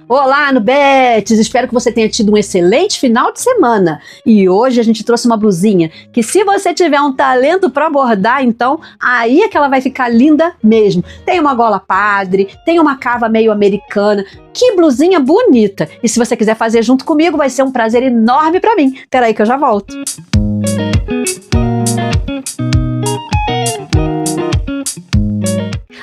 Olá, Nubetes! Espero que você tenha tido um excelente final de semana. E hoje a gente trouxe uma blusinha que, se você tiver um talento para bordar, então aí é que ela vai ficar linda mesmo. Tem uma gola padre, tem uma cava meio americana. Que blusinha bonita! E se você quiser fazer junto comigo, vai ser um prazer enorme para mim. Peraí que eu já volto.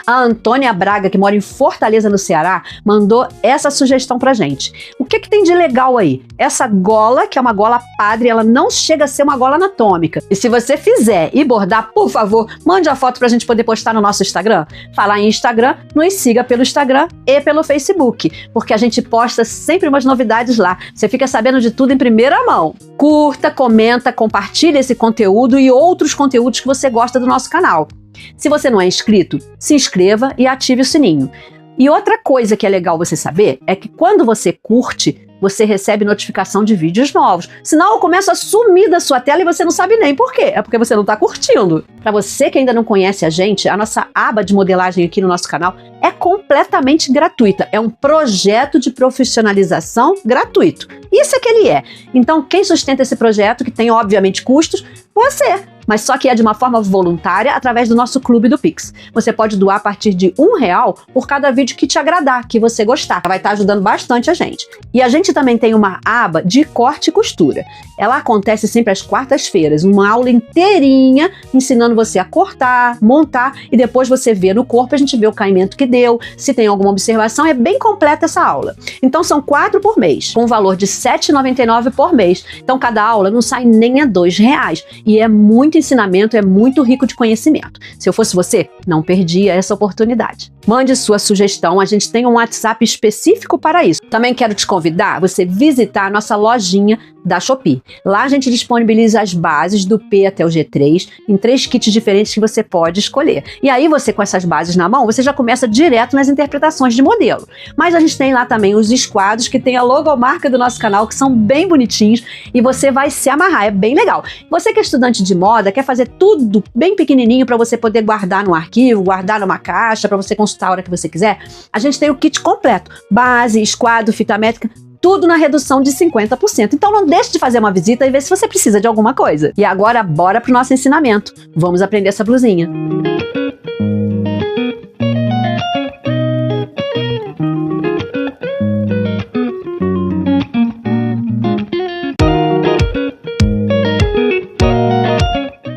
A Antônia Braga, que mora em Fortaleza, no Ceará, mandou essa sugestão pra gente. O que tem de legal aí? Essa gola, que é uma gola padre, ela não chega a ser uma gola anatômica. E se você fizer e bordar, por favor, mande a foto pra gente poder postar no nosso Instagram. Falar em Instagram, nos siga pelo Instagram e pelo Facebook, porque a gente posta sempre umas novidades lá. Você fica sabendo de tudo em primeira mão. Curta, comenta, compartilha esse conteúdo e outros conteúdos que você gosta do nosso canal. Se você não é inscrito, se inscreva e ative o sininho. E outra coisa que é legal você saber é que quando você curte, você recebe notificação de vídeos novos. Senão começa a sumir da sua tela e você não sabe nem por quê. É porque você não está curtindo. Para você que ainda não conhece a nossa aba de modelagem aqui no nosso canal é completamente gratuita. É um projeto de profissionalização gratuito. Isso é que ele é. Então, quem sustenta esse projeto, que tem obviamente custos, você. Mas só que é de uma forma voluntária através do nosso clube do Pix. Você pode doar a partir de R$1 por cada vídeo que te agradar, que você gostar. Vai estar ajudando bastante a gente. E a gente também tem uma aba de corte e costura. Ela acontece sempre às quartas-feiras, uma aula inteirinha ensinando você a cortar, montar e depois você vê no corpo, a gente vê o caimento que deu, se tem alguma observação, é bem completa essa aula. Então são 4 por mês, com um valor de R$ 7,99 por mês. Então cada aula não sai nem a R$2 e é muito ensinamento, é muito rico de conhecimento. Se eu fosse você, não perdia essa oportunidade. Mande sua sugestão, a gente tem um WhatsApp específico para isso. Também quero te convidar a você visitar a nossa lojinha da Shopee. Lá a gente disponibiliza as bases do P até o G3 em 3 kits diferentes que você pode escolher. E aí você, com essas bases na mão, você já começa direto nas interpretações de modelo. Mas a gente tem lá também os esquadros que tem a logomarca do nosso canal, que são bem bonitinhos e você vai se amarrar, é bem legal. Você que é estudante de moda, quer fazer tudo bem pequenininho para você poder guardar num arquivo, guardar numa caixa, para você consultar a hora que você quiser, a gente tem o kit completo. Base, esquadro, fita métrica, tudo na redução de 50%. Então não deixe de fazer uma visita e ver se você precisa de alguma coisa. E agora bora pro nosso ensinamento. Vamos aprender essa blusinha.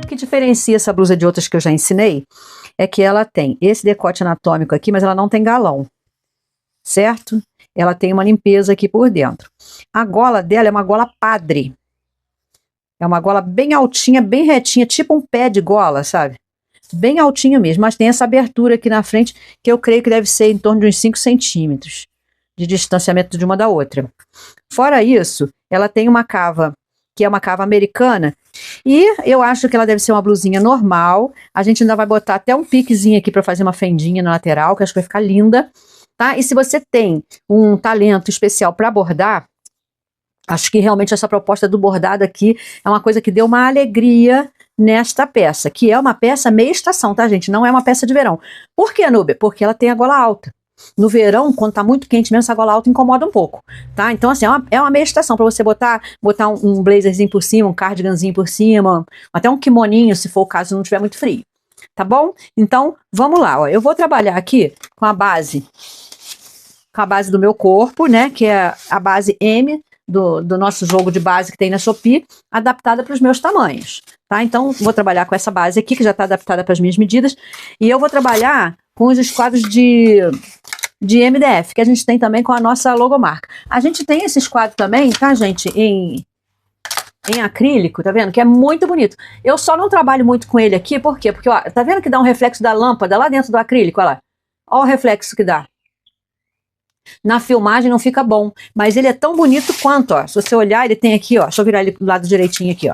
O que diferencia essa blusa de outras que eu já ensinei é que ela tem esse decote anatômico aqui, mas ela não tem galão, certo? Ela tem uma limpeza aqui por dentro. A gola dela é uma gola padre. É uma gola bem altinha, bem retinha, tipo um pé de gola, sabe? Bem altinho mesmo, mas tem essa abertura aqui na frente, que eu creio que deve ser em torno de uns 5 centímetros de distanciamento de uma da outra. Fora isso, ela tem uma cava, que é uma cava americana, e eu acho que ela deve ser uma blusinha normal. A gente ainda vai botar até um piquezinho aqui para fazer uma fendinha na lateral, que acho que vai ficar linda. Tá? E se você tem um talento especial para bordar, acho que realmente essa proposta do bordado aqui é uma coisa que deu uma alegria nesta peça, que é uma peça meia estação, tá, gente? Não é uma peça de verão. Por que, Nube? Porque ela tem a gola alta. No verão, quando tá muito quente mesmo, essa gola alta incomoda um pouco, tá? Então, assim, é uma meia estação para você botar um blazerzinho por cima, um cardiganzinho por cima, até um kimoninho, se for o caso, não tiver muito frio. Tá bom? Então, vamos lá, ó. Eu vou trabalhar aqui com a base do meu corpo, né, que é a base M do nosso jogo de base que tem na Shopee, adaptada para os meus tamanhos, tá? Então, vou trabalhar com essa base aqui, que já está adaptada para as minhas medidas, e eu vou trabalhar com os esquadros de MDF, que a gente tem também com a nossa logomarca. A gente tem esse esquadro também, tá, gente, em acrílico, tá vendo? Que é muito bonito. Eu só não trabalho muito com ele aqui, por quê? Porque, ó, tá vendo que dá um reflexo da lâmpada lá dentro do acrílico, olha lá? Olha o reflexo que dá. Na filmagem não fica bom, mas ele é tão bonito quanto, ó. Se você olhar, ele tem aqui, ó. Deixa eu virar ele do lado direitinho aqui, ó.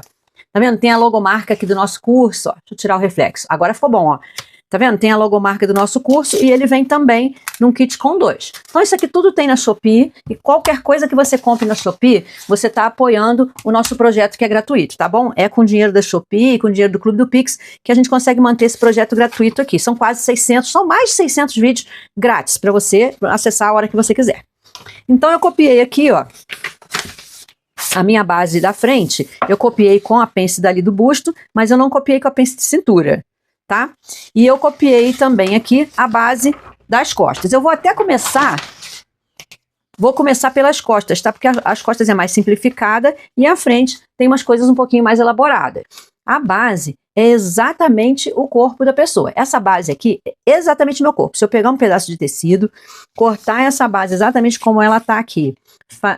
Tá vendo? Tem a logomarca aqui do nosso curso, ó. Deixa eu tirar o reflexo. Agora ficou bom, ó. Tá vendo? Tem a logomarca do nosso curso e ele vem também num kit com 2. Então isso aqui tudo tem na Shopee e qualquer coisa que você compre na Shopee, você tá apoiando o nosso projeto que é gratuito, tá bom? É com dinheiro da Shopee, com dinheiro do Clube do Pix, que a gente consegue manter esse projeto gratuito aqui. São quase 600, são mais de 600 vídeos grátis para você acessar a hora que você quiser. Então eu copiei aqui, ó, a minha base da frente, eu copiei com a pence dali do busto, mas eu não copiei com a pence de cintura, tá? E eu copiei também aqui a base das costas. Eu vou até começar... Vou começar pelas costas, tá? Porque as costas é mais simplificada e a frente tem umas coisas um pouquinho mais elaboradas. A base é exatamente o corpo da pessoa. Essa base aqui é exatamente meu corpo. Se eu pegar um pedaço de tecido, cortar essa base exatamente como ela tá aqui,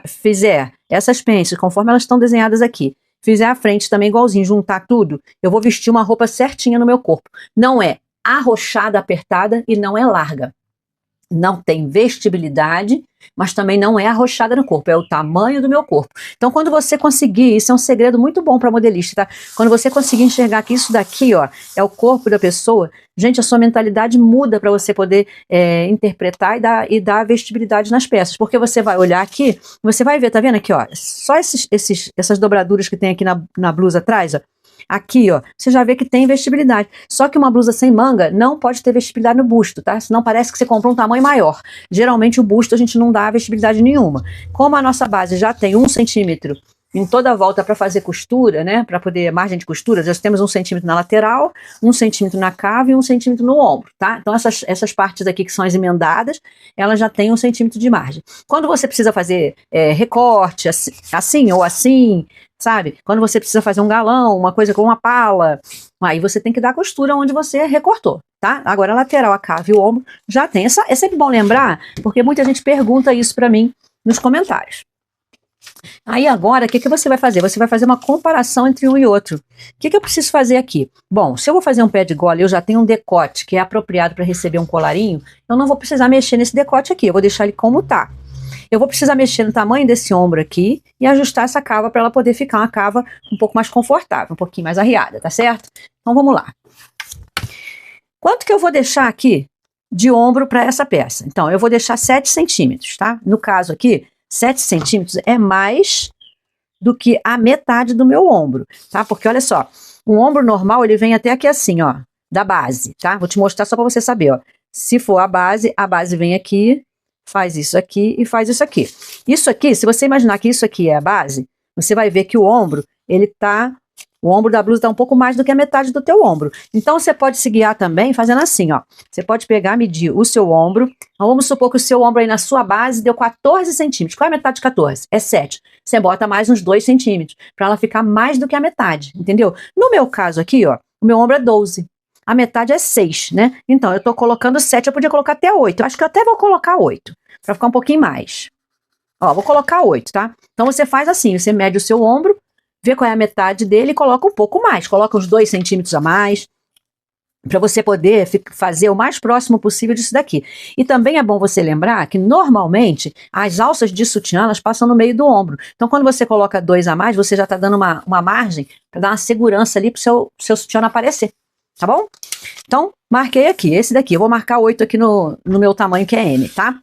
fizer essas pences conforme elas estão desenhadas aqui, fizer a frente também igualzinho, juntar tudo, eu vou vestir uma roupa certinha no meu corpo. Não é arrochada, apertada e não é larga. Não tem vestibilidade, mas também não é arrochada no corpo, é o tamanho do meu corpo. Então, quando você conseguir, isso é um segredo muito bom para modelista, tá? Quando você conseguir enxergar que isso daqui, ó, é o corpo da pessoa, gente, a sua mentalidade muda para você poder interpretar e dar vestibilidade nas peças, porque você vai olhar aqui, você vai ver, tá vendo aqui, ó, só essas dobraduras que tem aqui na blusa atrás, ó. Aqui, ó, você já vê que tem vestibilidade. Só que uma blusa sem manga não pode ter vestibilidade no busto, tá? Senão parece que você comprou um tamanho maior. Geralmente o busto a gente não dá vestibilidade nenhuma. Como a nossa base já tem 1 centímetro em toda a volta para fazer costura, né? Para poder margem de costura, já temos 1 centímetro na lateral, 1 centímetro na cava e 1 centímetro no ombro, tá? Então essas partes aqui que são as emendadas, elas já têm 1 centímetro de margem. Quando você precisa fazer recorte, assim ou assim, sabe? Quando você precisa fazer um galão, uma coisa com uma pala, aí você tem que dar costura onde você recortou, tá? Agora a lateral, a cava e o ombro já tem. É sempre bom lembrar, porque muita gente pergunta isso para mim nos comentários. Aí agora, o que você vai fazer? Você vai fazer uma comparação entre um e outro. O que eu preciso fazer aqui? Bom, se eu vou fazer um pé de gola e eu já tenho um decote que é apropriado para receber um colarinho, eu não vou precisar mexer nesse decote aqui, eu vou deixar ele como tá. Eu vou precisar mexer no tamanho desse ombro aqui e ajustar essa cava para ela poder ficar uma cava um pouco mais confortável, um pouquinho mais arriada, tá certo? Então vamos lá. Quanto que eu vou deixar aqui de ombro para essa peça? Então, eu vou deixar 7 centímetros, tá? No caso aqui, 7 centímetros é mais do que a metade do meu ombro, tá? Porque olha só, um ombro normal ele vem até aqui assim, ó, da base, tá? Vou te mostrar só para você saber, ó. Se for a base vem aqui, faz isso aqui e faz isso aqui. Isso aqui, se você imaginar que isso aqui é a base, você vai ver que o ombro, o ombro da blusa está um pouco mais do que a metade do teu ombro. Então, você pode se guiar também fazendo assim, ó. Você pode pegar, medir o seu ombro. Vamos supor que o seu ombro aí na sua base deu 14 centímetros. Qual é a metade de 14? É 7. Você bota mais uns 2 centímetros, para ela ficar mais do que a metade, entendeu? No meu caso aqui, ó, o meu ombro é 12. A metade é 6, né? Então, eu tô colocando 7, eu podia colocar até 8. Eu acho que eu até vou colocar 8, para ficar um pouquinho mais. Ó, vou colocar 8, tá? Então, você faz assim, você mede o seu ombro, vê qual é a metade dele e coloca um pouco mais. Coloca uns 2 centímetros a mais, para você poder fazer o mais próximo possível disso daqui. E também é bom você lembrar que, normalmente, as alças de sutiã, elas passam no meio do ombro. Então, quando você coloca 2 a mais, você já está dando uma margem para dar uma segurança ali para o seu sutiã não aparecer. Tá bom? Então, marquei aqui, esse daqui. Eu vou marcar 8 aqui no meu tamanho, que é M, tá?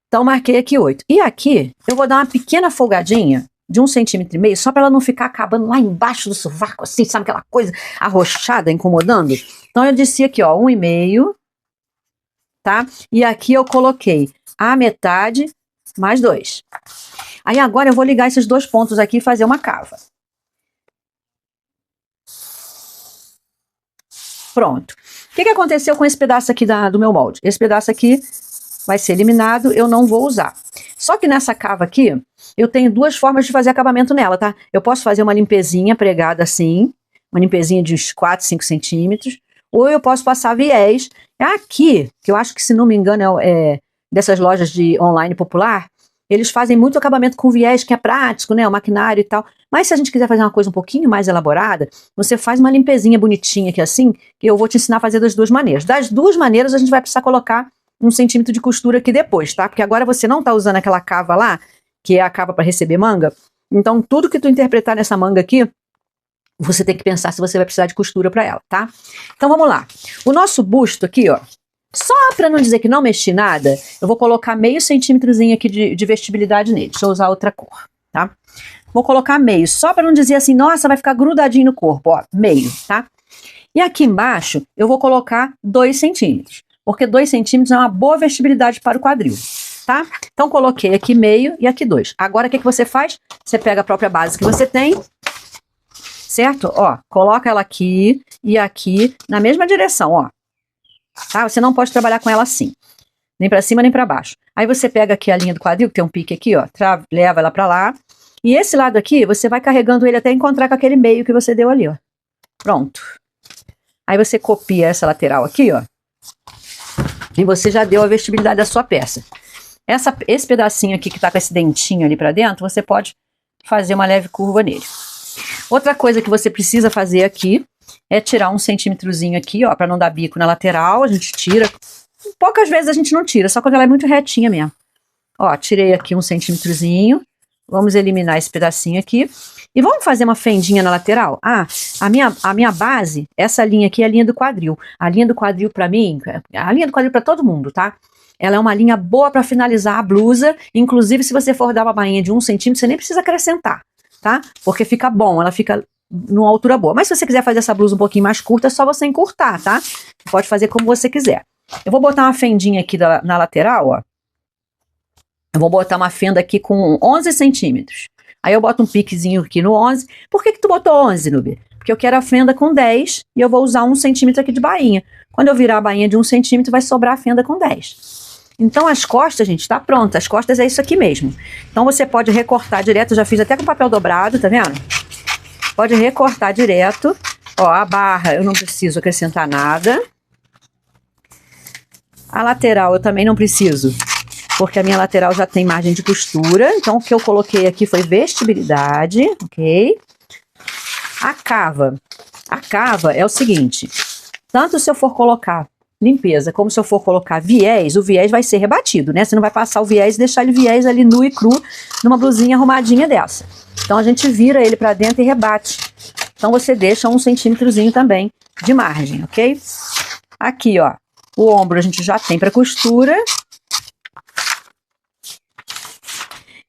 Então, marquei aqui 8. E aqui, eu vou dar uma pequena folgadinha de 1,5 centímetros, só para ela não ficar acabando lá embaixo do sovaco, assim, sabe aquela coisa arrochada, incomodando? Então, eu disse aqui, ó, 1,5, tá? E aqui eu coloquei a metade mais 2. Aí, agora eu vou ligar esses 2 pontos aqui e fazer uma cava. Pronto. O que aconteceu com esse pedaço aqui do meu molde? Esse pedaço aqui vai ser eliminado, eu não vou usar. Só que nessa cava aqui, eu tenho 2 formas de fazer acabamento nela, tá? Eu posso fazer uma limpezinha pregada assim, uma limpezinha de uns 4, 5 centímetros, ou eu posso passar viés. Aqui, que eu acho que, se não me engano, é dessas lojas de online popular, eles fazem muito acabamento com viés, que é prático, né? O maquinário e tal. Mas se a gente quiser fazer uma coisa um pouquinho mais elaborada, você faz uma limpezinha bonitinha aqui assim, que eu vou te ensinar a fazer das 2 maneiras. Das 2 maneiras, a gente vai precisar colocar 1 centímetro de costura aqui depois, tá? Porque agora você não tá usando aquela cava lá, que é a cava para receber manga. Então, tudo que tu interpretar nessa manga aqui, você tem que pensar se você vai precisar de costura para ela, tá? Então, vamos lá. O nosso busto aqui, ó, só para não dizer que não mexi nada, eu vou colocar meio centímetrozinho aqui de vestibilidade nele. Deixa eu usar outra cor, tá? Vou colocar meio, só para não dizer assim, nossa, vai ficar grudadinho no corpo, ó, meio, tá? E aqui embaixo, eu vou colocar 2 centímetros, porque 2 centímetros é uma boa vestibilidade para o quadril. tá? Então, coloquei aqui meio e aqui 2. Agora, o que você faz? Você pega a própria base que você tem, certo? Ó, coloca ela aqui e aqui na mesma direção, ó. Tá? Você não pode trabalhar com ela assim, nem pra cima nem pra baixo. Aí você pega aqui a linha do quadril, que tem um pique aqui, ó, leva ela pra lá. E esse lado aqui, você vai carregando ele até encontrar com aquele meio que você deu ali, ó. Pronto. Aí você copia essa lateral aqui, ó. E você já deu a vestibilidade da sua peça. Esse pedacinho aqui que tá com esse dentinho ali pra dentro, você pode fazer uma leve curva nele. Outra coisa que você precisa fazer aqui é tirar 1 centímetrozinho aqui, ó, pra não dar bico na lateral. A gente tira. Poucas vezes a gente não tira, só quando ela é muito retinha mesmo. Ó, tirei aqui 1 centímetrozinho. Vamos eliminar esse pedacinho aqui. E vamos fazer uma fendinha na lateral? Ah, a minha base, essa linha aqui é a linha do quadril. A linha do quadril pra mim, a linha do quadril pra todo mundo, tá? Ela é uma linha boa pra finalizar a blusa. Inclusive, se você for dar uma bainha de 1 centímetro, você nem precisa acrescentar, tá? Porque fica bom, ela fica numa altura boa. Mas se você quiser fazer essa blusa um pouquinho mais curta, é só você encurtar, tá? Pode fazer como você quiser. Eu vou botar uma fendinha aqui na lateral, ó. Eu vou botar uma fenda aqui com 11 centímetros. Aí eu boto um piquezinho aqui no 11. Por que tu botou 11, Nubi? Porque eu quero a fenda com 10 e eu vou usar 1 centímetro aqui de bainha. Quando eu virar a bainha de 1 centímetro, vai sobrar a fenda com 10. Então as costas, gente, tá pronta. As costas é isso aqui mesmo. Então você pode recortar direto. Eu já fiz até com papel dobrado, tá vendo? Pode recortar direto. Ó, a barra eu não preciso acrescentar nada. A lateral eu também não preciso, porque a minha lateral já tem margem de costura. Então, o que eu coloquei aqui foi vestibilidade, ok? A cava. A cava é o seguinte, tanto se eu for colocar limpeza, como se eu for colocar viés, o viés vai ser rebatido, né? Você não vai passar o viés e deixar ele viés ali nu e cru numa blusinha arrumadinha dessa. Então, a gente vira ele pra dentro e rebate. Então, você deixa 1 centímetrozinho também de margem, ok? Aqui, ó, o ombro a gente já tem pra costura.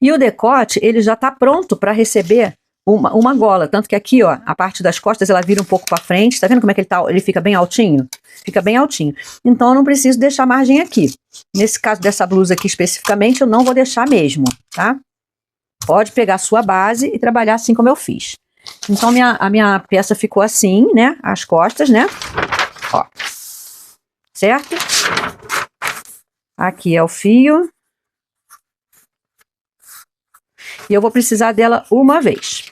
E o decote, ele já tá pronto para receber uma gola. Tanto que aqui, ó, a parte das costas, ela vira um pouco para frente. Tá vendo como é que ele tá? Ele fica bem altinho? Fica bem altinho. Então, eu não preciso deixar margem aqui. Nesse caso dessa blusa aqui especificamente, eu não vou deixar mesmo, tá? Pode pegar a sua base e trabalhar assim como eu fiz. Então, a minha peça ficou assim, né? As costas, né? Ó. Certo? Aqui é o fio. E eu vou precisar dela uma vez.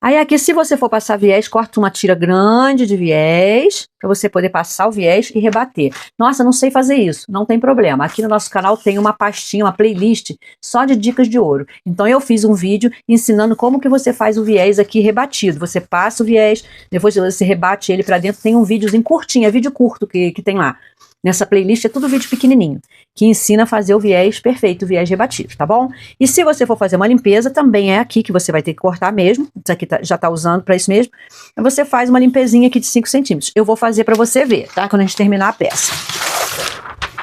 Aí aqui, se você for passar viés, corta uma tira grande de viés, para você poder passar o viés e rebater. Nossa, não sei fazer isso. Não tem problema. Aqui no nosso canal tem uma pastinha, uma playlist só de dicas de ouro. Então eu fiz um vídeo ensinando como que você faz o viés aqui rebatido. Você passa o viés, depois você rebate ele para dentro. Tem um videozinho curtinho, é vídeo curto que tem lá. Nessa playlist é tudo vídeo pequenininho, que ensina a fazer o viés perfeito, o viés rebatido, tá bom? E se você for fazer uma limpeza, também é aqui que você vai ter que cortar mesmo. Isso aqui já tá usando para isso mesmo. Você faz uma limpezinha aqui de 5 centímetros. Eu vou fazer para você ver, tá? Quando a gente terminar a peça.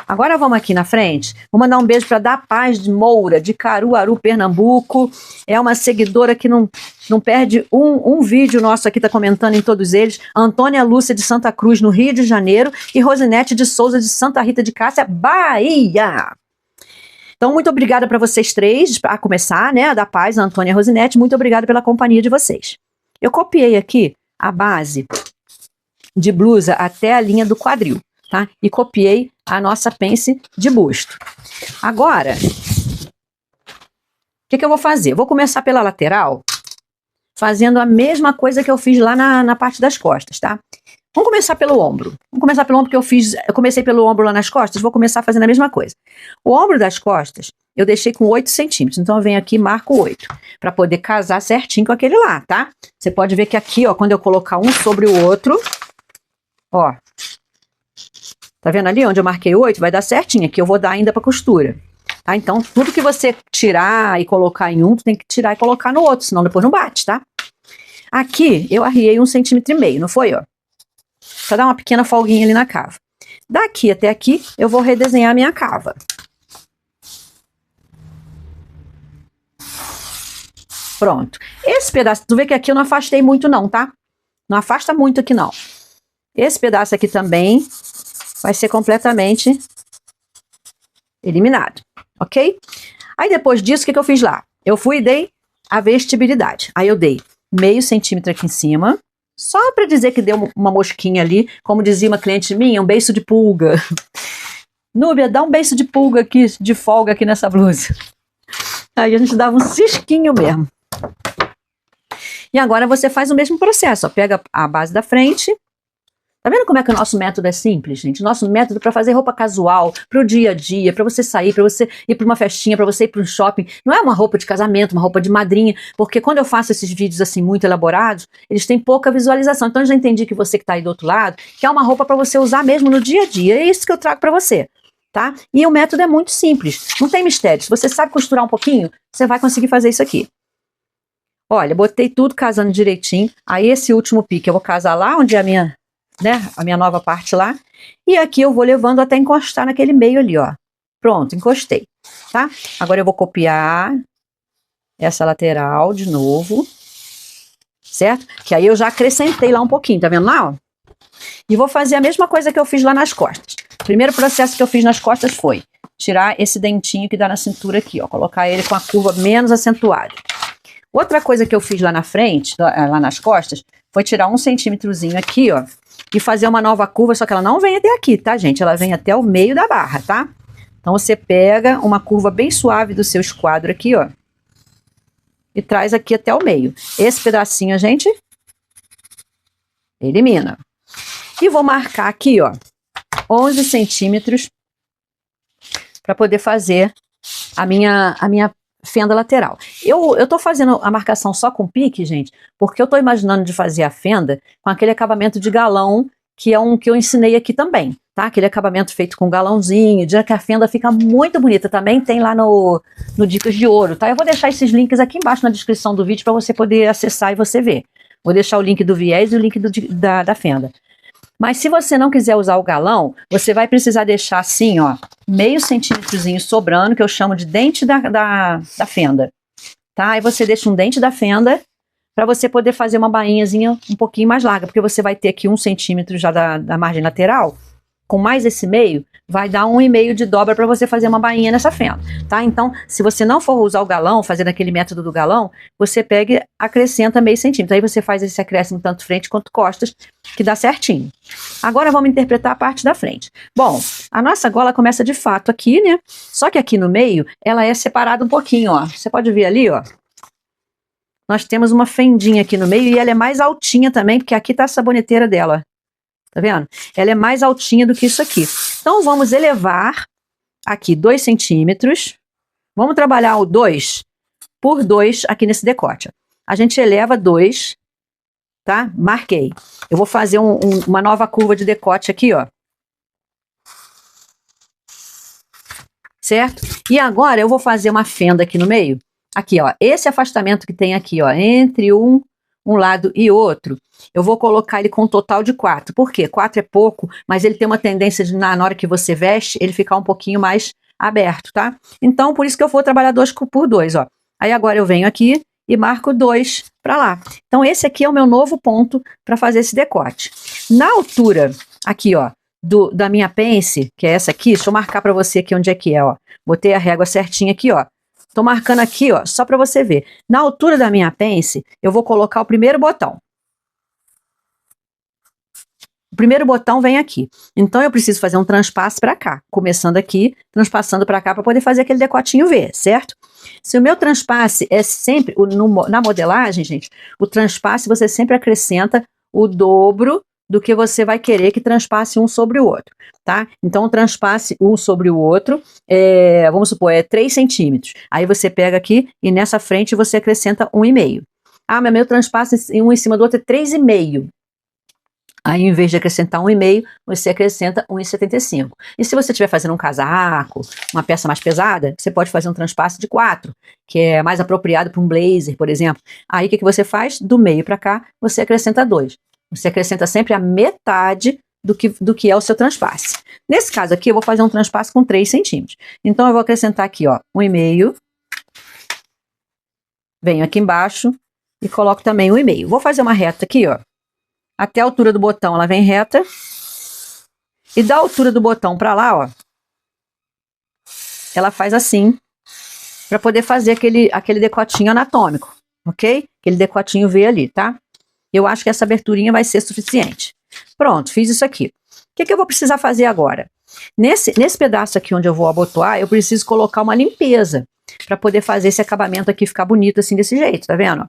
Agora vamos aqui na frente. Vou mandar um beijo para Da Paz de Moura, de Caruaru, Pernambuco. É uma seguidora que não perde um vídeo nosso aqui, tá comentando em todos eles. Antônia Lúcia de Santa Cruz, no Rio de Janeiro. E Rosinete de Souza de Santa Rita de Cássia, Bahia. Então, muito obrigada para vocês três, a começar, né? A Da Paz, a Antônia e a Rosinete. Muito obrigada pela companhia de vocês. Eu copiei aqui a base de blusa até a linha do quadril, tá? E copiei a nossa pence de busto. Agora, o que eu vou fazer? Eu vou começar pela lateral, fazendo a mesma coisa que eu fiz lá na parte das costas, tá? Vamos começar pelo ombro. Vamos começar pelo ombro que eu comecei pelo ombro lá nas costas, vou começar fazendo a mesma coisa. O ombro das costas, eu deixei com 8 centímetros, então eu venho aqui e marco 8, para poder casar certinho com aquele lá, tá? Você pode ver que aqui, ó, quando eu colocar um sobre o outro, ó, tá vendo ali onde eu marquei 8? Vai dar certinho, aqui eu vou dar ainda pra costura, tá? Então, tudo que você tirar e colocar em um, tu tem que tirar e colocar no outro, senão depois não bate, tá? Aqui, eu arriei 1,5 centímetros, não foi, ó? Pra dar uma pequena folguinha ali na cava. Daqui até aqui, eu vou redesenhar a minha cava. Pronto. Esse pedaço, tu vê que aqui eu não afastei muito não, tá? Não afasta muito aqui não. Esse pedaço aqui também vai ser completamente Eliminado, ok? Aí depois disso, o que eu fiz lá? Eu fui e dei a vestibilidade. Aí eu dei meio centímetro aqui em cima, só para dizer que deu uma mosquinha ali, como dizia uma cliente minha, um beiço de pulga. Núbia, dá um beiço de pulga aqui, de folga aqui nessa blusa. Aí a gente dava um cisquinho mesmo. E agora você faz o mesmo processo, ó. Pega a base da frente. Tá vendo como é que o nosso método é simples, gente? Nosso método para fazer roupa casual, pro dia a dia, para você sair, para você ir para uma festinha, para você ir para um shopping. Não é uma roupa de casamento, uma roupa de madrinha, porque quando eu faço esses vídeos assim muito elaborados, eles têm pouca visualização. Então eu já entendi que você que tá aí do outro lado, quer uma roupa para você usar mesmo no dia a dia. É isso que eu trago para você, tá? E o método é muito simples, não tem mistério. Se você sabe costurar um pouquinho, você vai conseguir fazer isso aqui. Olha, botei tudo casando direitinho. Aí esse último pique eu vou casar lá onde é a minha, né, a minha nova parte lá. E aqui eu vou levando até encostar naquele meio ali, ó. Pronto, encostei, tá? Agora eu vou copiar essa lateral de novo, certo? Que aí eu já acrescentei lá um pouquinho, tá vendo lá, ó? E vou fazer a mesma coisa que eu fiz lá nas costas. O primeiro processo que eu fiz nas costas foi tirar esse dentinho que dá na cintura aqui, ó. Colocar ele com a curva menos acentuada. Outra coisa que eu fiz lá na frente, lá nas costas, foi tirar 1 centímetrozinho aqui, ó, e fazer uma nova curva, só que ela não vem até aqui, tá, gente? Ela vem até o meio da barra, tá? Então você pega uma curva bem suave do seu esquadro aqui, ó, e traz aqui até o meio. Esse pedacinho a gente elimina. E vou marcar aqui, ó, 11 centímetros para poder fazer a minha fenda lateral. Eu tô fazendo a marcação só com pique, gente, porque eu tô imaginando de fazer a fenda com aquele acabamento de galão, que é um que eu ensinei aqui também, tá? Aquele acabamento feito com galãozinho, já que a fenda fica muito bonita. Também tem lá no Dicas de Ouro, tá? Eu vou deixar esses links aqui embaixo na descrição do vídeo para você poder acessar e você ver. Vou deixar o link do viés e o link da fenda. Mas se você não quiser usar o galão, você vai precisar deixar assim, ó, meio centímetrozinho sobrando, que eu chamo de dente da fenda, tá? Aí você deixa um dente da fenda para você poder fazer uma bainhazinha um pouquinho mais larga, porque você vai ter aqui 1 centímetro já da margem lateral, com mais esse meio, vai dar 1,5 de dobra para você fazer uma bainha nessa fenda, tá? Então, se você não for usar o galão, fazer aquele método do galão, você pega e acrescenta meio centímetro. Aí você faz esse acréscimo tanto frente quanto costas, que dá certinho. Agora vamos interpretar a parte da frente. Bom, a nossa gola começa de fato aqui, né? Só que aqui no meio, ela é separada um pouquinho, ó. Você pode ver ali, ó. Nós temos uma fendinha aqui no meio e ela é mais altinha também, porque aqui tá a saboneteira dela. Tá vendo? Ela é mais altinha do que isso aqui. Então, vamos elevar aqui 2 centímetros. Vamos trabalhar o 2 por 2 aqui nesse decote. A gente eleva 2, tá? Marquei. Eu vou fazer uma nova curva de decote aqui, ó. Certo? E agora eu vou fazer uma fenda aqui no meio. Aqui, ó. Esse afastamento que tem aqui, ó, entre um lado e outro, eu vou colocar ele com um total de 4. Por quê? 4 é pouco, mas ele tem uma tendência de, na hora que você veste, ele ficar um pouquinho mais aberto, tá? Então, por isso que eu vou trabalhar 2 por 2, ó. Aí agora eu venho aqui e marco 2 para lá. Então, esse aqui é o meu novo ponto para fazer esse decote. Na altura, aqui, ó, da minha pence, que é essa aqui, deixa eu marcar para você aqui onde é que é, ó. Botei a régua certinha aqui, ó. Tô marcando aqui, ó, só para você ver. Na altura da minha pence, eu vou colocar o primeiro botão. O primeiro botão vem aqui. Então, eu preciso fazer um transpasse para cá. Começando aqui, transpassando para cá para poder fazer aquele decotinho V, certo? Se o meu transpasse é sempre, na modelagem, gente, o transpasse você sempre acrescenta o dobro do que você vai querer que transpasse um sobre o outro, tá? Então, transpasse um sobre o outro, vamos supor, é 3 centímetros. Aí você pega aqui e nessa frente você acrescenta 1,5. Ah, mas meu transpasse um em cima do outro é 3,5. Aí, em vez de acrescentar 1,5, você acrescenta 1,75. E se você estiver fazendo um casaco, uma peça mais pesada, você pode fazer um transpasse de 4, que é mais apropriado para um blazer, por exemplo. Aí, o que você faz? Do meio para cá, você acrescenta 2. Você acrescenta sempre a metade do que é o seu transpasse. Nesse caso aqui, eu vou fazer um transpasse com 3 centímetros. Então, eu vou acrescentar aqui, ó, 1,5. Venho aqui embaixo e coloco também 1,5. Vou fazer uma reta aqui, ó. Até a altura do botão, ela vem reta. E da altura do botão para lá, ó, ela faz assim, para poder fazer aquele decotinho anatômico, ok? Aquele decotinho V ali, tá? Eu acho que essa aberturinha vai ser suficiente. Pronto, fiz isso aqui. O que eu vou precisar fazer agora? Nesse pedaço aqui onde eu vou abotoar, eu preciso colocar uma limpeza para poder fazer esse acabamento aqui ficar bonito assim desse jeito, tá vendo?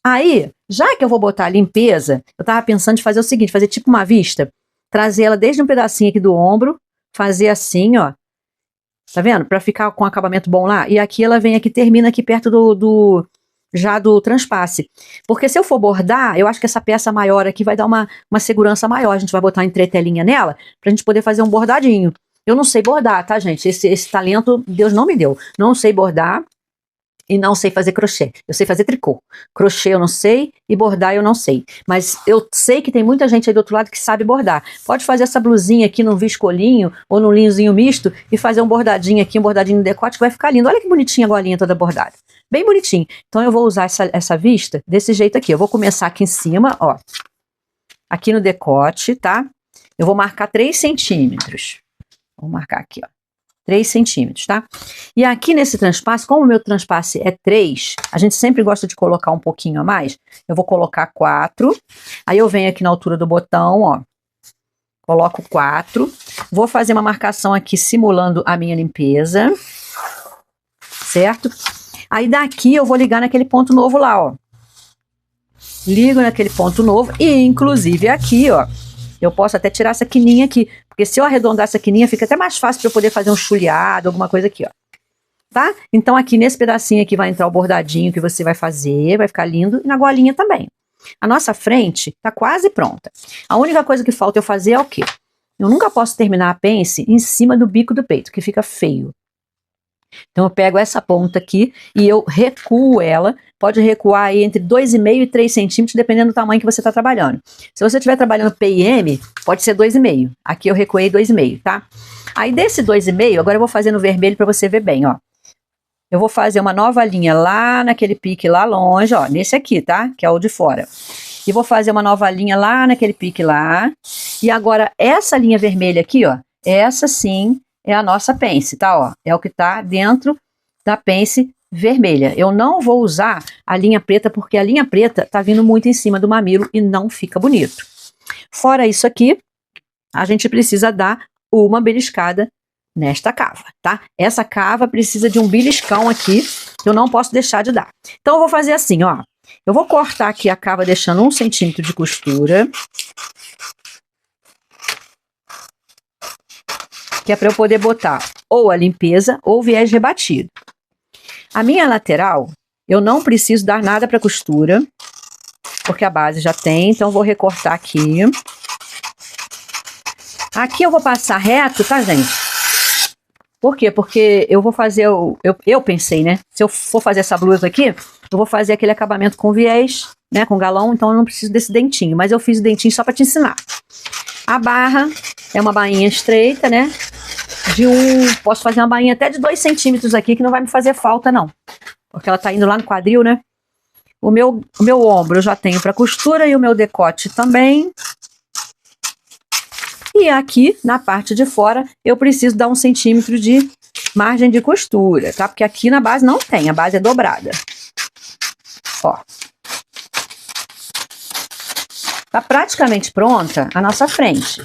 Aí, já que eu vou botar a limpeza, eu tava pensando em fazer o seguinte, fazer tipo uma vista, trazer ela desde um pedacinho aqui do ombro, fazer assim, ó, tá vendo? Pra ficar com um acabamento bom lá. E aqui ela vem aqui, termina aqui perto já do transpasse. Porque se eu for bordar, eu acho que essa peça maior aqui vai dar uma segurança maior. A gente vai botar uma entretelinha nela pra gente poder fazer um bordadinho. Eu não sei bordar, tá, gente? Esse talento Deus não me deu. Não sei bordar e não sei fazer crochê. Eu sei fazer tricô. Crochê eu não sei e bordar eu não sei. Mas eu sei que tem muita gente aí do outro lado que sabe bordar. Pode fazer essa blusinha aqui num viscolinho ou num linhozinho misto e fazer um bordadinho aqui, um bordadinho no decote que vai ficar lindo. Olha que bonitinha a golinha toda bordada. Bem bonitinho. Então eu vou usar essa vista desse jeito aqui. Eu vou começar aqui em cima, ó. Aqui no decote, tá? Eu vou marcar 3 centímetros. Vou marcar aqui, ó. 3 centímetros, tá? E aqui nesse transpasse, como o meu transpasse é 3, a gente sempre gosta de colocar um pouquinho a mais. Eu vou colocar 4. Aí eu venho aqui na altura do botão, ó. Coloco 4. Vou fazer uma marcação aqui simulando a minha limpeza. Certo? Aí daqui eu vou ligar naquele ponto novo lá, ó. Ligo naquele ponto novo e inclusive aqui, ó. Eu posso até tirar essa quininha aqui, porque se eu arredondar essa quininha, fica até mais fácil para eu poder fazer um chuleado, alguma coisa aqui, ó. Tá? Então aqui nesse pedacinho aqui vai entrar o bordadinho que você vai fazer, vai ficar lindo, e na golinha também. A nossa frente tá quase pronta. A única coisa que falta eu fazer é o quê? Eu nunca posso terminar a pence em cima do bico do peito, que fica feio. Então eu pego essa ponta aqui e eu recuo ela, pode recuar aí entre 2,5 e 3 centímetros, dependendo do tamanho que você está trabalhando. Se você estiver trabalhando PIM, pode ser 2,5. Aqui eu recuei 2,5, tá? Aí desse 2,5, agora eu vou fazer no vermelho para você ver bem, ó. Eu vou fazer uma nova linha lá naquele pique lá longe, ó, nesse aqui, tá? Que é o de fora. E vou fazer uma nova linha lá naquele pique lá. E agora essa linha vermelha aqui, ó, essa sim é a nossa pence, tá? Ó, é o que tá dentro da pence vermelha. Eu não vou usar a linha preta porque a linha preta tá vindo muito em cima do mamilo e não fica bonito. Fora isso aqui, a gente precisa dar uma beliscada nesta cava, tá? Essa cava precisa de um beliscão aqui, que eu não posso deixar de dar. Então eu vou fazer assim, ó. Eu vou cortar aqui a cava deixando 1 centímetro de costura. Que é para eu poder botar ou a limpeza ou o viés rebatido. A minha lateral, eu não preciso dar nada para costura, porque a base já tem, então eu vou recortar aqui. Aqui eu vou passar reto, tá, gente? Por quê? Porque eu vou fazer, eu pensei, né? Se eu for fazer essa blusa aqui, eu vou fazer aquele acabamento com viés, né, com galão, então eu não preciso desse dentinho, mas eu fiz o dentinho só para te ensinar. A barra é uma bainha estreita, né? Posso fazer uma bainha até de 2 centímetros aqui, que não vai me fazer falta, não. Porque ela tá indo lá no quadril, né? O meu ombro eu já tenho para costura e o meu decote também. E aqui, na parte de fora, eu preciso dar 1 centímetro de margem de costura, tá? Porque aqui na base não tem, a base é dobrada. Ó. Tá praticamente pronta a nossa frente.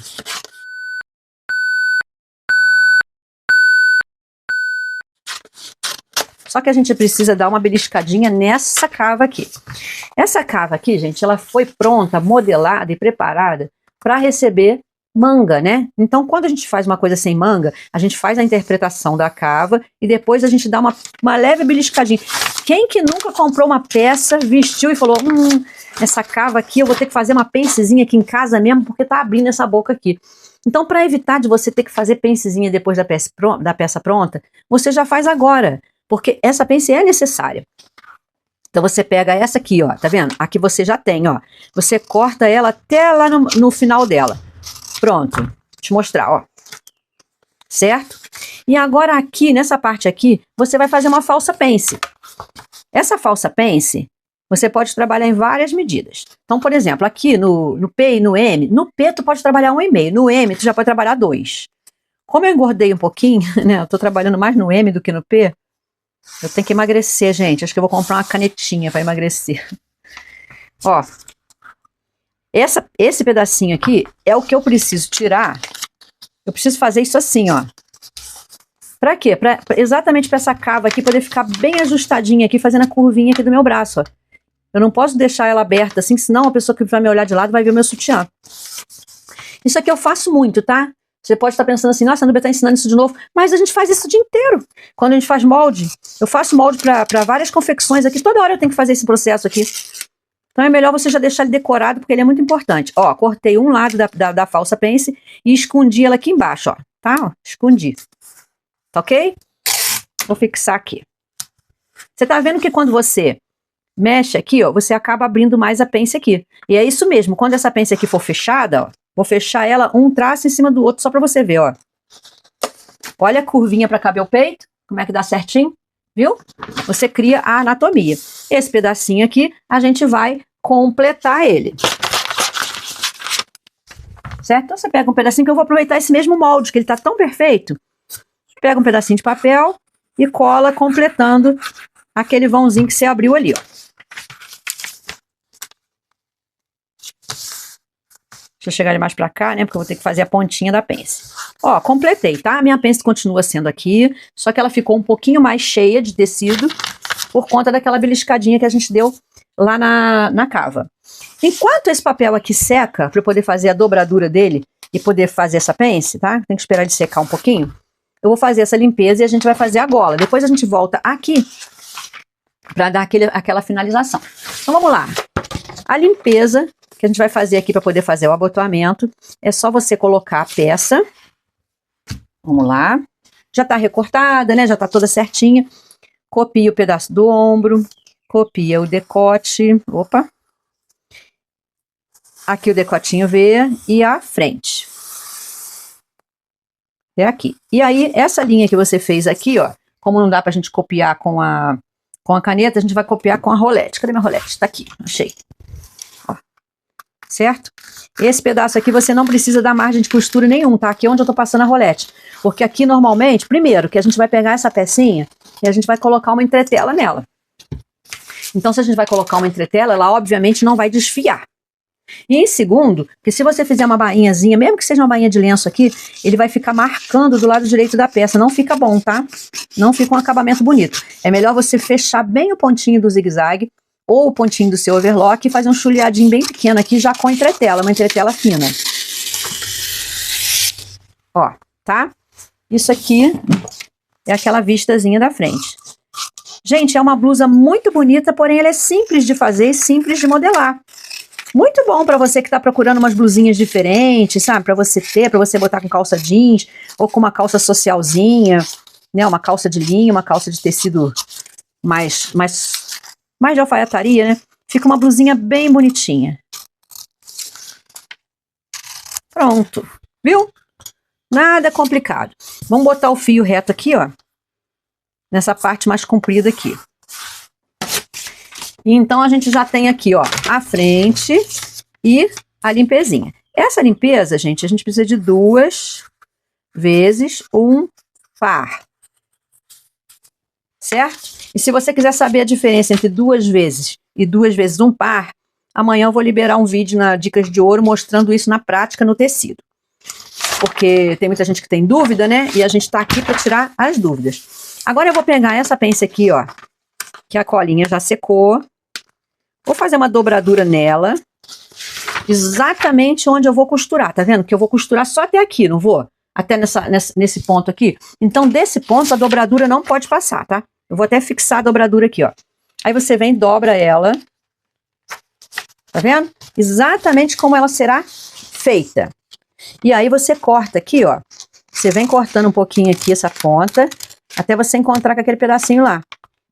Só que a gente precisa dar uma beliscadinha nessa cava aqui. Essa cava aqui, gente, ela foi pronta, modelada e preparada para receber manga, né? Então, quando a gente faz uma coisa sem manga, a gente faz a interpretação da cava e depois a gente dá uma leve beliscadinha. Quem que nunca comprou uma peça, vestiu e falou, essa cava aqui eu vou ter que fazer uma pencezinha aqui em casa mesmo, porque tá abrindo essa boca aqui. Então, para evitar de você ter que fazer pencezinha depois da peça pronta, você já faz agora, porque essa pence é necessária. Então, você pega essa aqui, ó, tá vendo? Aqui você já tem, ó. Você corta ela até lá no final dela. Pronto, vou te mostrar, ó. Certo? E agora aqui, nessa parte aqui, você vai fazer uma falsa pence. Essa falsa pence, você pode trabalhar em várias medidas. Então, por exemplo, aqui no P e no M, no P tu pode trabalhar 1,5, no M tu já pode trabalhar 2. Como eu engordei um pouquinho, né? Eu tô trabalhando mais no M do que no P. Eu tenho que emagrecer, gente. Acho que eu vou comprar uma canetinha para emagrecer. Ó. Esse pedacinho aqui é o que eu preciso tirar. Eu preciso fazer isso assim, ó. Pra quê? Exatamente para essa cava aqui poder ficar bem ajustadinha aqui, fazendo a curvinha aqui do meu braço, ó. Eu não posso deixar ela aberta assim, senão a pessoa que vai me olhar de lado vai ver o meu sutiã. Isso aqui eu faço muito, tá? Você pode estar pensando assim, nossa, a Núbia tá ensinando isso de novo. Mas a gente faz isso o dia inteiro. Quando a gente faz molde, eu faço molde para várias confecções aqui. Toda hora eu tenho que fazer esse processo aqui. Então é melhor você já deixar ele decorado, porque ele é muito importante. Ó, cortei um lado da falsa pence e escondi ela aqui embaixo, ó. Tá? Ó, escondi. Tá ok? Vou fixar aqui. Você tá vendo que quando você mexe aqui, ó, você acaba abrindo mais a pence aqui. E é isso mesmo. Quando essa pence aqui for fechada, ó, vou fechar ela um traço em cima do outro, só pra você ver, ó. Olha a curvinha pra caber o peito, como é que dá certinho, viu? Você cria a anatomia. Esse pedacinho aqui, a gente vai completar ele. Certo? Então você pega um pedacinho, que eu vou aproveitar esse mesmo molde, que ele tá tão perfeito. Pega um pedacinho de papel e cola completando aquele vãozinho que você abriu ali, ó. Deixa eu chegar ele mais pra cá, né? Porque eu vou ter que fazer a pontinha da pence. Ó, completei, tá? A minha pence continua sendo aqui, só que ela ficou um pouquinho mais cheia de tecido por conta daquela beliscadinha que a gente deu lá na cava. Enquanto esse papel aqui seca, pra eu poder fazer a dobradura dele e poder fazer essa pence, tá? Tem que esperar ele secar um pouquinho. Eu vou fazer essa limpeza e a gente vai fazer a gola. Depois a gente volta aqui pra dar aquela finalização. Então vamos lá. A limpeza que a gente vai fazer aqui para poder fazer o abotoamento, é só você colocar a peça. Vamos lá. Já tá recortada, né? Já tá toda certinha. Copia o pedaço do ombro, copia o decote. Opa. Aqui o decotinho V e a frente. É aqui. E aí, essa linha que você fez aqui, ó, como não dá pra gente copiar com a caneta, a gente vai copiar com a rolete. Cadê minha rolete? Tá aqui, achei. Certo? Esse pedaço aqui você não precisa dar margem de costura nenhum, tá? Aqui é onde eu tô passando a rolete. Porque aqui normalmente, primeiro, que a gente vai pegar essa pecinha e a gente vai colocar uma entretela nela. Então, se a gente vai colocar uma entretela, ela obviamente não vai desfiar. E em segundo, que se você fizer uma bainhazinha, mesmo que seja uma bainha de lenço aqui, ele vai ficar marcando do lado direito da peça. Não fica bom, tá? Não fica um acabamento bonito. É melhor você fechar bem o pontinho do zigue-zague ou o pontinho do seu overlock e fazer um chuleadinho bem pequeno aqui já com entretela, uma entretela fina. Ó, tá? Isso aqui é aquela vistazinha da frente. Gente, é uma blusa muito bonita, porém ela é simples de fazer e simples de modelar. Muito bom para você que tá procurando umas blusinhas diferentes, sabe? Para você ter, para você botar com calça jeans ou com uma calça socialzinha, né? Uma calça de linho, uma calça de tecido mais de alfaiataria, né? Fica uma blusinha bem bonitinha. Pronto. Viu? Nada complicado. Vamos botar o fio reto aqui, ó. Nessa parte mais comprida aqui. E então a gente já tem aqui, ó, a frente e a limpezinha. Essa limpeza, gente, a gente precisa de 2 vezes um par. Certo? E se você quiser saber a diferença entre 2 vezes e 2 vezes um par, amanhã eu vou liberar um vídeo na Dicas de Ouro mostrando isso na prática no tecido. Porque tem muita gente que tem dúvida, né? E a gente tá aqui para tirar as dúvidas. Agora eu vou pegar essa pence aqui, ó, que a colinha já secou. Vou fazer uma dobradura nela, exatamente onde eu vou costurar, tá vendo? Que eu vou costurar só até aqui, não vou? Até nesse ponto aqui. Então, desse ponto, a dobradura não pode passar, tá? Eu vou até fixar a dobradura aqui, ó. Aí você vem, dobra ela. Tá vendo? Exatamente como ela será feita. E aí você corta aqui, ó. Você vem cortando um pouquinho aqui essa ponta, até você encontrar com aquele pedacinho lá.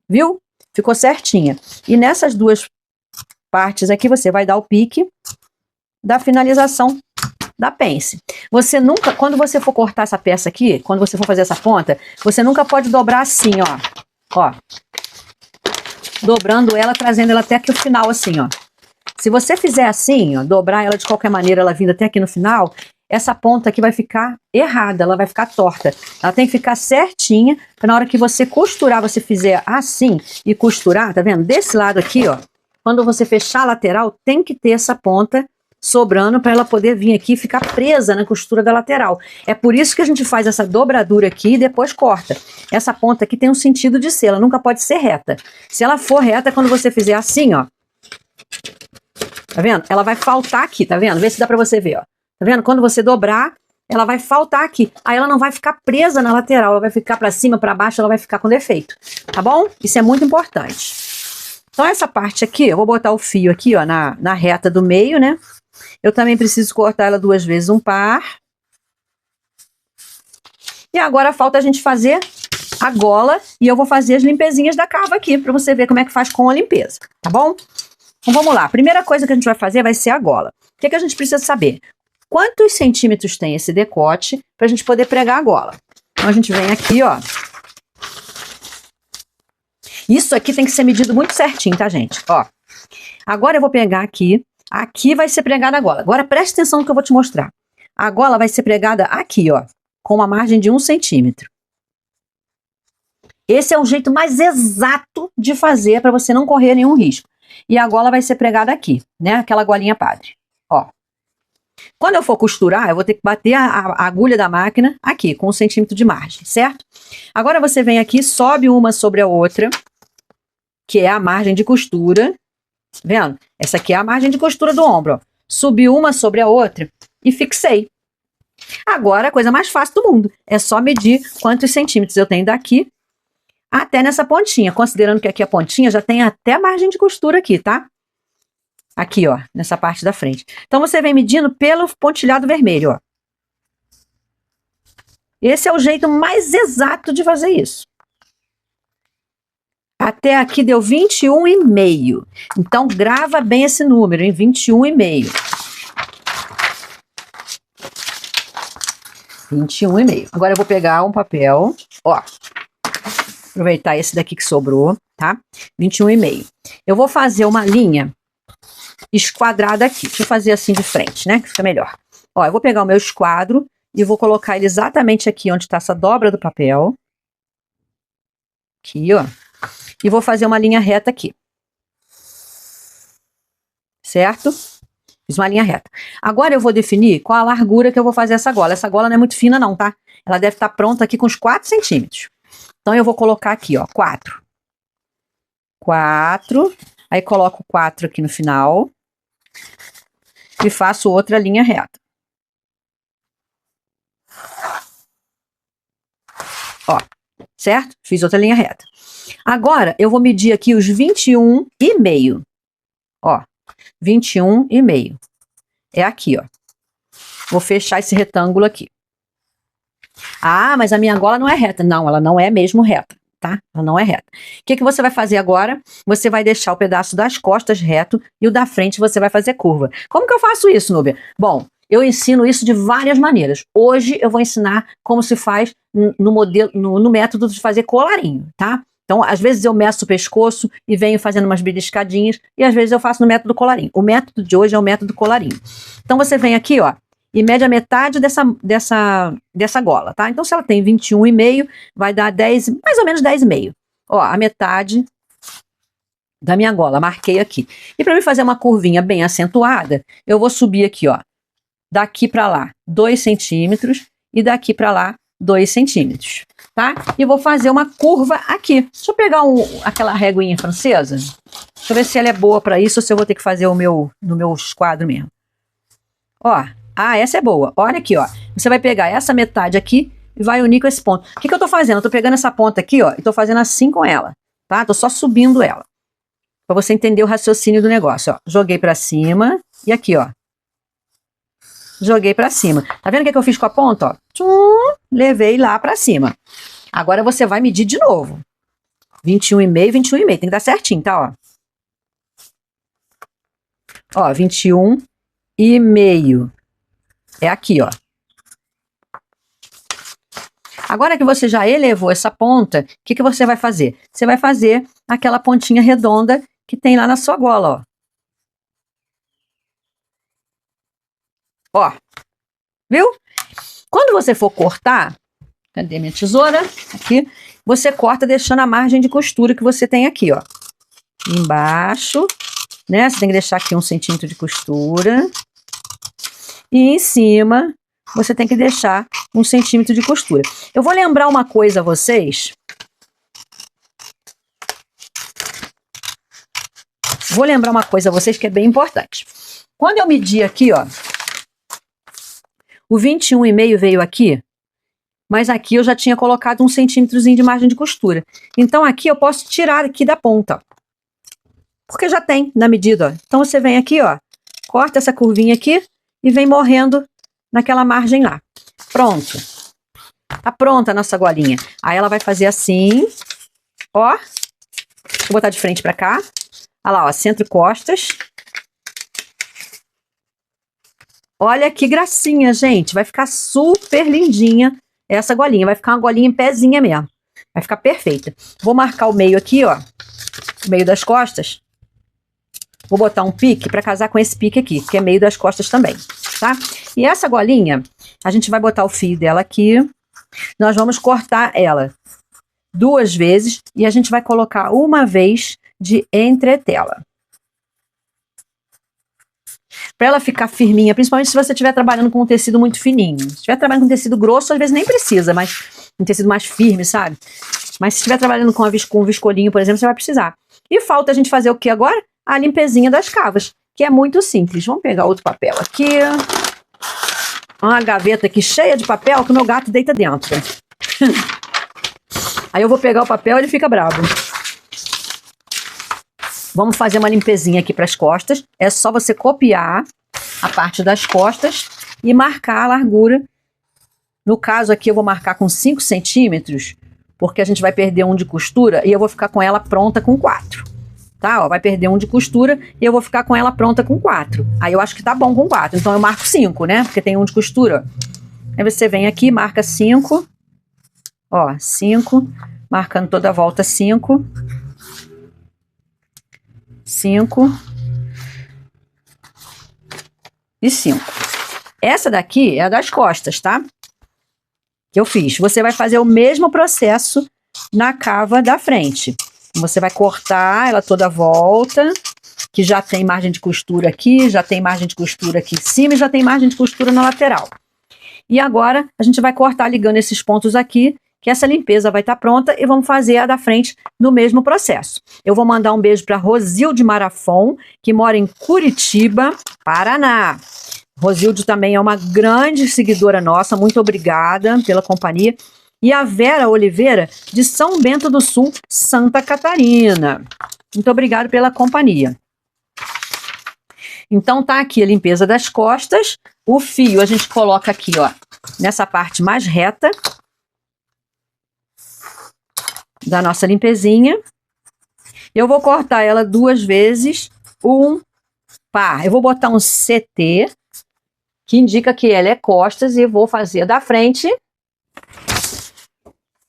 Viu? Ficou certinha. E nessas 2 partes aqui, você vai dar o pique da finalização da pence. Você nunca, quando você for cortar essa peça aqui, quando você for fazer essa ponta, você nunca pode dobrar assim, ó. Ó. Dobrando ela, trazendo ela até aqui o final, assim, ó. Se você fizer assim, ó, dobrar ela de qualquer maneira, ela vindo até aqui no final, essa ponta aqui vai ficar errada, ela vai ficar torta. Ela tem que ficar certinha, para na hora que você costurar, você fizer assim e costurar, tá vendo? Desse lado aqui, ó, quando você fechar a lateral, tem que ter essa ponta sobrando para ela poder vir aqui e ficar presa na costura da lateral. É por isso que a gente faz essa dobradura aqui e depois corta. Essa ponta aqui tem um sentido de ser, ela nunca pode ser reta. Se ela for reta, quando você fizer assim, ó, tá vendo? Ela vai faltar aqui, tá vendo? Vê se dá pra você ver, ó. Tá vendo? Quando você dobrar, ela vai faltar aqui. Aí ela não vai ficar presa na lateral, ela vai ficar pra cima, pra baixo, ela vai ficar com defeito. Tá bom? Isso é muito importante. Então essa parte aqui, eu vou botar o fio aqui, ó, na reta do meio, né? Eu também preciso cortar ela 2 vezes um par. E agora falta a gente fazer a gola e eu vou fazer as limpezinhas da cava aqui, pra você ver como é que faz com a limpeza, tá bom? Então vamos lá, a primeira coisa que a gente vai fazer vai ser a gola. O que a gente precisa saber? Quantos centímetros tem esse decote para a gente poder pregar a gola? Então a gente vem aqui, ó. Isso aqui tem que ser medido muito certinho, tá, gente? Ó. Agora eu vou pegar aqui. Aqui vai ser pregada a gola. Agora preste atenção no que eu vou te mostrar. A gola vai ser pregada aqui, ó, com uma margem de 1 centímetro. Esse é o jeito mais exato de fazer para você não correr nenhum risco. E a gola vai ser pregada aqui, né? Aquela golinha padre. Ó. Quando eu for costurar, eu vou ter que bater a agulha da máquina aqui, com 1 centímetro de margem, certo? Agora você vem aqui, sobe uma sobre a outra, que é a margem de costura. Tá vendo? Essa aqui é a margem de costura do ombro, ó. Subi uma sobre a outra e fixei. Agora, a coisa mais fácil do mundo. É só medir quantos centímetros eu tenho daqui até nessa pontinha. Considerando que aqui a pontinha já tem até margem de costura aqui, tá? Aqui, ó, nessa parte da frente. Então, você vem medindo pelo pontilhado vermelho, ó. Esse é o jeito mais exato de fazer isso. Até aqui deu 21,5. Então, grava bem esse número, em 21,5. 21,5. Agora eu vou pegar um papel, ó. Aproveitar esse daqui que sobrou, tá? 21,5. Eu vou fazer uma linha esquadrada aqui. Deixa eu fazer assim de frente, né? Que fica melhor. Ó, eu vou pegar o meu esquadro e vou colocar ele exatamente aqui onde está essa dobra do papel. Aqui, ó. E vou fazer uma linha reta aqui. Certo? Fiz uma linha reta. Agora eu vou definir qual a largura que eu vou fazer essa gola. Essa gola não é muito fina não, tá? Ela deve estar pronta aqui com uns 4 centímetros. Então eu vou colocar aqui, ó, 4. 4. Aí coloco 4 aqui no final. E faço outra linha reta. Ó, certo? Fiz outra linha reta. Agora, eu vou medir aqui os 21,5. Ó, 21,5. É aqui, ó. Vou fechar esse retângulo aqui. Ah, mas a minha gola não é reta. Não, ela não é mesmo reta, tá? Ela não é reta. O que você vai fazer agora? Você vai deixar o pedaço das costas reto e o da frente você vai fazer curva. Como que eu faço isso, Núbia? Bom, eu ensino isso de várias maneiras. Hoje eu vou ensinar como se faz no modelo, no método de fazer colarinho, tá? Então, às vezes eu meço o pescoço e venho fazendo umas beliscadinhas e às vezes eu faço no método colarinho. O método de hoje é o método colarinho. Então, você vem aqui, ó, e mede a metade dessa gola, tá? Então, se ela tem 21,5, vai dar 10, mais ou menos 10,5. Ó, a metade da minha gola, marquei aqui. E para mim fazer uma curvinha bem acentuada, eu vou subir aqui, ó, daqui para lá 2 centímetros e daqui para lá 2 centímetros, tá? E vou fazer uma curva aqui. Deixa eu pegar aquela reguinha francesa. Deixa eu ver se ela é boa para isso ou se eu vou ter que fazer no meu esquadro mesmo. Ó, essa é boa. Olha aqui, ó. Você vai pegar essa metade aqui e vai unir com esse ponto. O que eu tô fazendo? Eu tô pegando essa ponta aqui, ó, e tô fazendo assim com ela, tá? Tô só subindo ela. Pra você entender o raciocínio do negócio, ó. Joguei pra cima e aqui, ó. Joguei pra cima. Tá vendo o que eu fiz com a ponta, ó? Tchum, levei lá pra cima. Agora você vai medir de novo. 21,5, 21,5. Tem que dar certinho, tá, ó? Ó, 21,5. É aqui, ó. Agora que você já elevou essa ponta, o que você vai fazer? Você vai fazer aquela pontinha redonda que tem lá na sua gola, ó. Ó. viu? Quando você for cortar, cadê minha tesoura? Aqui, você corta deixando a margem de costura que você tem aqui, ó. Embaixo, né? Você tem que deixar aqui 1 centímetro de costura. E em cima, você tem que deixar 1 centímetro de costura. Eu vou lembrar uma coisa a vocês. Vou lembrar uma coisa a vocês que é bem importante. Quando eu medi aqui, ó, o 21,5 veio aqui, mas aqui eu já tinha colocado 1 centímetrozinho de margem de costura. Então aqui eu posso tirar aqui da ponta, porque já tem na medida, ó. Então você vem aqui, ó, corta essa curvinha aqui e vem morrendo naquela margem lá. Pronto. Tá pronta a nossa golinha. Aí ela vai fazer assim, ó. Vou botar de frente pra cá. Olha lá, ó, centro e costas. Olha que gracinha, gente. Vai ficar super lindinha essa golinha. Vai ficar uma golinha em pezinha mesmo. Vai ficar perfeita. Vou marcar o meio aqui, ó. O meio das costas. Vou botar um pique para casar com esse pique aqui, que é meio das costas também, tá? E essa golinha, a gente vai botar o fio dela aqui. Nós vamos cortar ela 2 vezes e a gente vai colocar 1 vez de entretela. Para ela ficar firminha, principalmente se você estiver trabalhando com um tecido muito fininho. Se estiver trabalhando com tecido grosso, às vezes nem precisa, mas um tecido mais firme, sabe? Mas se estiver trabalhando com um viscolinho, por exemplo, você vai precisar. E falta a gente fazer o que agora? A limpezinha das cavas, que é muito simples. Vamos pegar outro papel aqui. Uma gaveta aqui cheia de papel que o meu gato deita dentro. Aí eu vou pegar o papel e ele fica bravo. Vamos fazer uma limpezinha aqui para as costas. É só você copiar a parte das costas e marcar a largura. No caso aqui eu vou marcar com 5 centímetros, porque a gente vai perder 1 de costura e eu vou ficar com ela pronta com 4. Tá? Ó, vai perder 1 de costura e eu vou ficar com ela pronta com 4. Aí eu acho que tá bom com 4, então eu marco 5, né? Porque tem 1 de costura. Aí você vem aqui, marca 5. Ó, 5. Marcando toda a volta 5. 5 e 5. Essa daqui é a das costas, tá? Que eu fiz. Você vai fazer o mesmo processo na cava da frente. Você vai cortar ela toda a volta, que já tem margem de costura aqui, já tem margem de costura aqui em cima e já tem margem de costura na lateral. E agora a gente vai cortar ligando esses pontos aqui, que essa limpeza vai estar pronta e vamos fazer a da frente no mesmo processo. Eu vou mandar um beijo para Rosilde Marafon, que mora em Curitiba, Paraná. Rosilde também é uma grande seguidora nossa, muito obrigada pela companhia. E a Vera Oliveira, de São Bento do Sul, Santa Catarina. Muito obrigado pela companhia. Então tá aqui a limpeza das costas. O fio a gente coloca aqui, ó, nessa parte mais reta da nossa limpezinha. Eu vou cortar ela 2 vezes, 1 par. Eu vou botar um CT, que indica que ela é costas, e vou fazer da frente,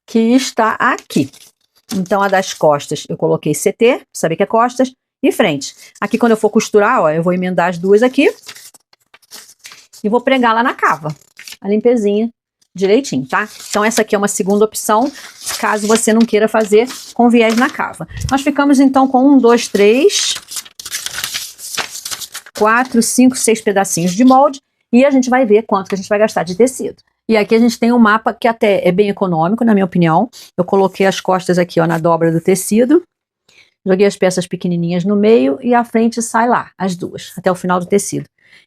que está aqui. Então, a das costas, eu coloquei CT, saber que é costas, e frente. Aqui, quando eu for costurar, ó, eu vou emendar as duas aqui e vou pregar lá na cava, a limpezinha direitinho, tá? Então, essa aqui é uma segunda opção, caso você não queira fazer com viés na cava. Nós ficamos, então, com 1, 2, 3, 4, 5, 6 pedacinhos de molde, e a gente vai ver quanto que a gente vai gastar de tecido. E aqui a gente tem um mapa que até é bem econômico, na minha opinião. Eu coloquei as costas aqui, ó, na dobra do tecido. Joguei as peças pequenininhas no meio e a frente sai lá, as duas, até o final do tecido.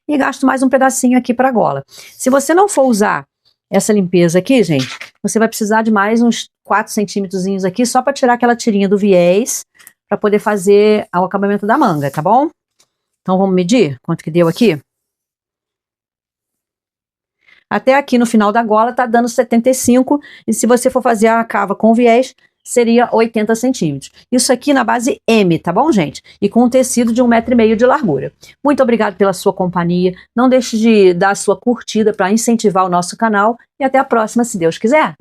E gasto mais um pedacinho aqui para a gola. Se você não for usar essa limpeza aqui, gente, você vai precisar de mais uns 4 centímetros aqui, só para tirar aquela tirinha do viés, para poder fazer o acabamento da manga, tá bom? Então vamos medir quanto que deu aqui? Até aqui no final da gola tá dando 75, e se você for fazer a cava com viés, seria 80 centímetros. Isso aqui na base M, tá bom, gente? E com um tecido de 1,5 m de largura. Muito obrigado pela sua companhia. Não deixe de dar a sua curtida para incentivar o nosso canal. E até a próxima, se Deus quiser.